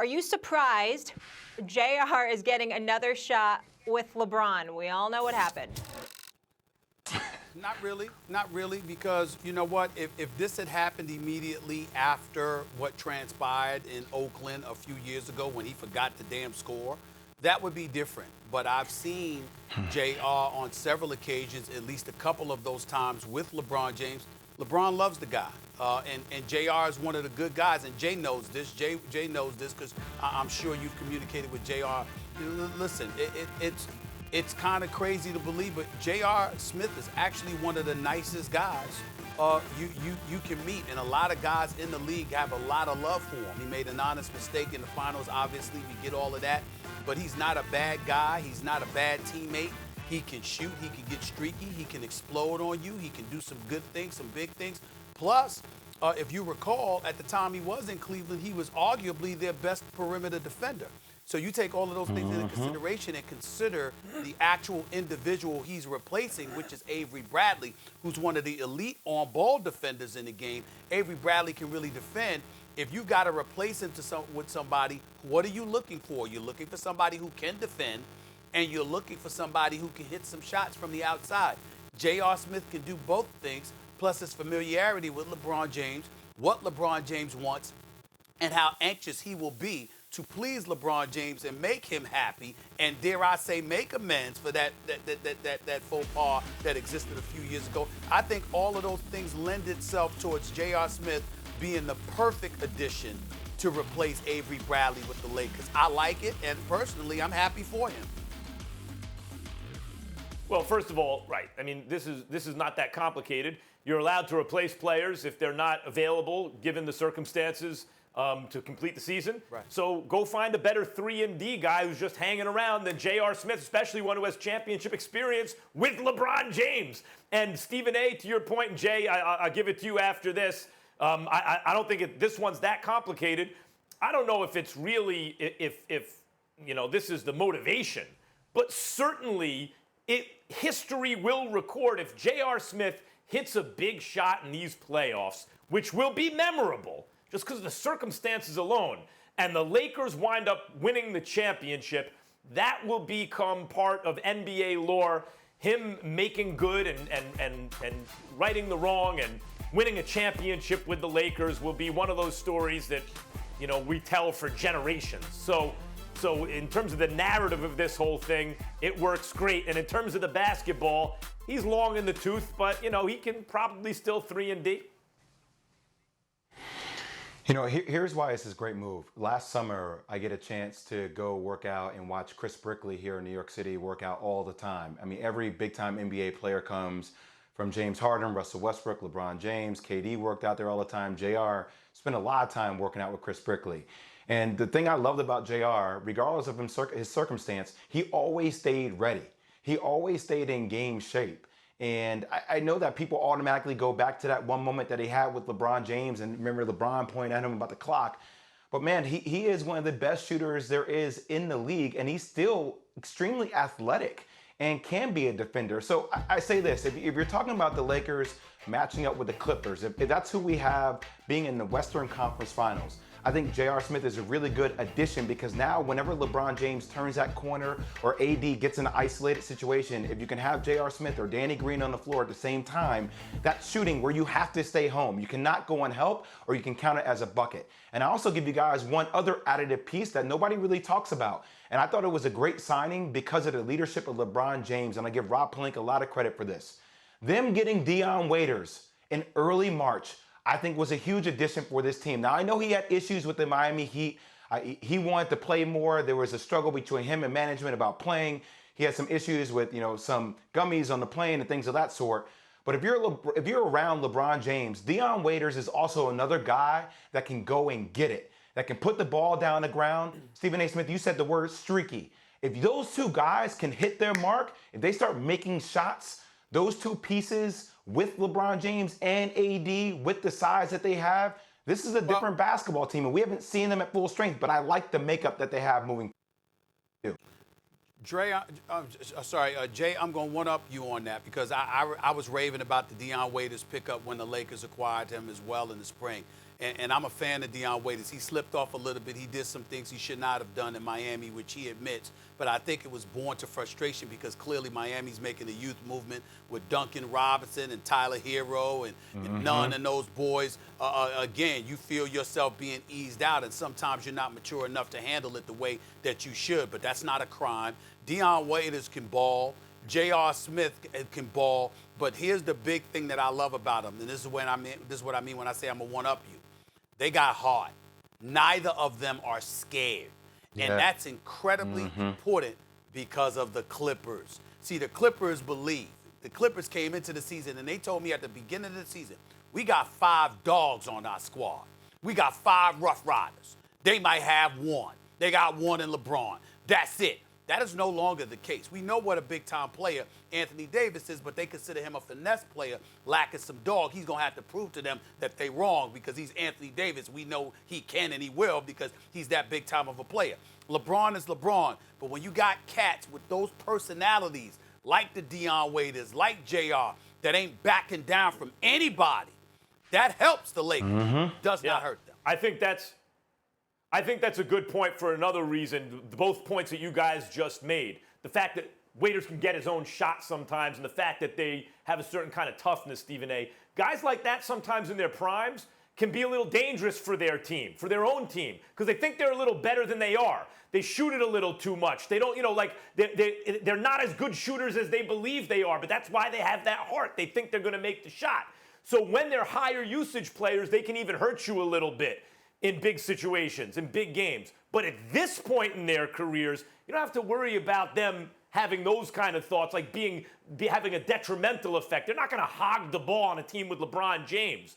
Are you surprised JR is getting another shot with LeBron? We all know what happened. Not really, because you know what? If this had happened immediately after what transpired in Oakland a few years ago when he forgot the damn score, that would be different. But I've seen JR on several occasions, at least a couple of those times with LeBron James. LeBron loves the guy, and JR is one of the good guys, and Jay knows this. Jay knows this because I'm sure you've communicated with JR. Listen, it's kind of crazy to believe, but J.R. Smith is actually one of the nicest guys you can meet, and a lot of guys in the league have a lot of love for him. He made an honest mistake in the finals, obviously, we get all of that, but he's not a bad guy. He's not a bad teammate. He can shoot, he can get streaky, he can explode on you, he can do some good things, some big things. Plus, if you recall, at the time he was in Cleveland, he was arguably their best perimeter defender. So you take all of those things into consideration and consider the actual individual he's replacing, which is Avery Bradley, who's one of the elite on-ball defenders in the game. Avery Bradley can really defend. If you got to replace him with somebody, what are you looking for? You're looking for somebody who can defend, and you're looking for somebody who can hit some shots from the outside. J.R. Smith can do both things, plus his familiarity with LeBron James, what LeBron James wants, and how anxious he will be to please LeBron James and make him happy, and dare I say, make amends for that faux pas that existed a few years ago. I think all of those things lend itself towards J.R. Smith being the perfect addition to replace Avery Bradley with the Lakers. I like it, and personally, I'm happy for him. Well, first of all, right. I mean, this is not that complicated. You're allowed to replace players if they're not available, given the circumstances, to complete the season. Right. So go find a better 3-and-D guy who's just hanging around than J.R. Smith, especially one who has championship experience with LeBron James. And Stephen A., to your point, and Jay, I'll give it to you after this. I don't think this one's that complicated. I don't know if it's really, if you know, this is the motivation, but certainly history will record if J.R. Smith hits a big shot in these playoffs, which will be memorable, just because of the circumstances alone, and the Lakers wind up winning the championship, that will become part of NBA lore. Him making good and righting the wrong and winning a championship with the Lakers will be one of those stories that, you know, we tell for generations. So in terms of the narrative of this whole thing, it works great. And in terms of the basketball, he's long in the tooth, but, you know, he can probably still 3-and-D. You know, here's why this is a great move. Last summer, I get a chance to go work out and watch Chris Brickley here in New York City work out all the time. I mean, every big-time NBA player comes from James Harden, Russell Westbrook, LeBron James, KD worked out there all the time. JR spent a lot of time working out with Chris Brickley. And the thing I loved about JR, regardless of his circumstance, he always stayed ready. He always stayed in game shape. And I know that people automatically go back to that one moment that he had with LeBron James and remember LeBron pointing at him about the clock. But man, he is one of the best shooters there is in the league, and he's still extremely athletic and can be a defender. So I say this, if you're talking about the Lakers matching up with the Clippers, if that's who we have being in the Western Conference Finals, I think J.R. Smith is a really good addition because now whenever LeBron James turns that corner or AD gets in an isolated situation, if you can have J.R. Smith or Danny Green on the floor at the same time, that's shooting where you have to stay home. You cannot go and help or you can count it as a bucket. And I also give you guys one other additive piece that nobody really talks about. And I thought it was a great signing because of the leadership of LeBron James. And I give Rob Pelinka a lot of credit for this. Them getting Dion Waiters in early March, I think was a huge addition for this team. Now, I know he had issues with the Miami Heat. He wanted to play more. There was a struggle between him and management about playing. He had some issues with, you know, some gummies on the plane and things of that sort. But if you're around LeBron James, Dion Waiters is also another guy that can go and get it, that can put the ball down on the ground. Stephen A. Smith, you said the word streaky. If those two guys can hit their mark, if they start making shots, those two pieces with LeBron James and AD, with the size that they have, this is a different basketball team, and we haven't seen them at full strength, but I like the makeup that they have moving forward. Jay, I'm going to one-up you on that because I was raving about the Dion Waiters pickup when the Lakers acquired him as well in the spring. and I'm a fan of Deion Waiters. He slipped off a little bit. He did some things he should not have done in Miami, which he admits. But I think it was born to frustration because clearly Miami's making a youth movement with Duncan Robinson and Tyler Hero and Nunn and those boys. Again, you feel yourself being eased out, and sometimes you're not mature enough to handle it the way that you should. But that's not a crime. Deion Waiters can ball. J.R. Smith can ball. But here's the big thing that I love about him, and this is what I mean when I say I'm going to one-up you. They got heart. Neither of them are scared. And that's incredibly important because of the Clippers. See, the Clippers believe. The Clippers came into the season, and they told me at the beginning of the season, we got 5 dogs on our squad. We got 5 Rough Riders. They might have 1. They got 1 in LeBron. That's it. That is no longer the case. We know what a big-time player Anthony Davis is, but they consider him a finesse player lacking some dog. He's going to have to prove to them that they're wrong because he's Anthony Davis. We know he can and he will because he's that big-time of a player. LeBron is LeBron, but when you got cats with those personalities like the Deion Waiters, like JR, that ain't backing down from anybody, that helps the Lakers. Does not hurt them. I think that's a good point for another reason, both points that you guys just made. The fact that Waiters can get his own shot sometimes, and the fact that they have a certain kind of toughness, Stephen A. Guys like that sometimes in their primes can be a little dangerous for their team, for their own team, because they think they're a little better than they are. They shoot it a little too much. They don't, they're not as good shooters as they believe they are, but that's why they have that heart. They think they're going to make the shot. So when they're higher usage players, they can even hurt you a little bit in big situations, in big games. But at this point in their careers, you don't have to worry about them having those kind of thoughts, like having a detrimental effect. They're not going to hog the ball on a team with LeBron James.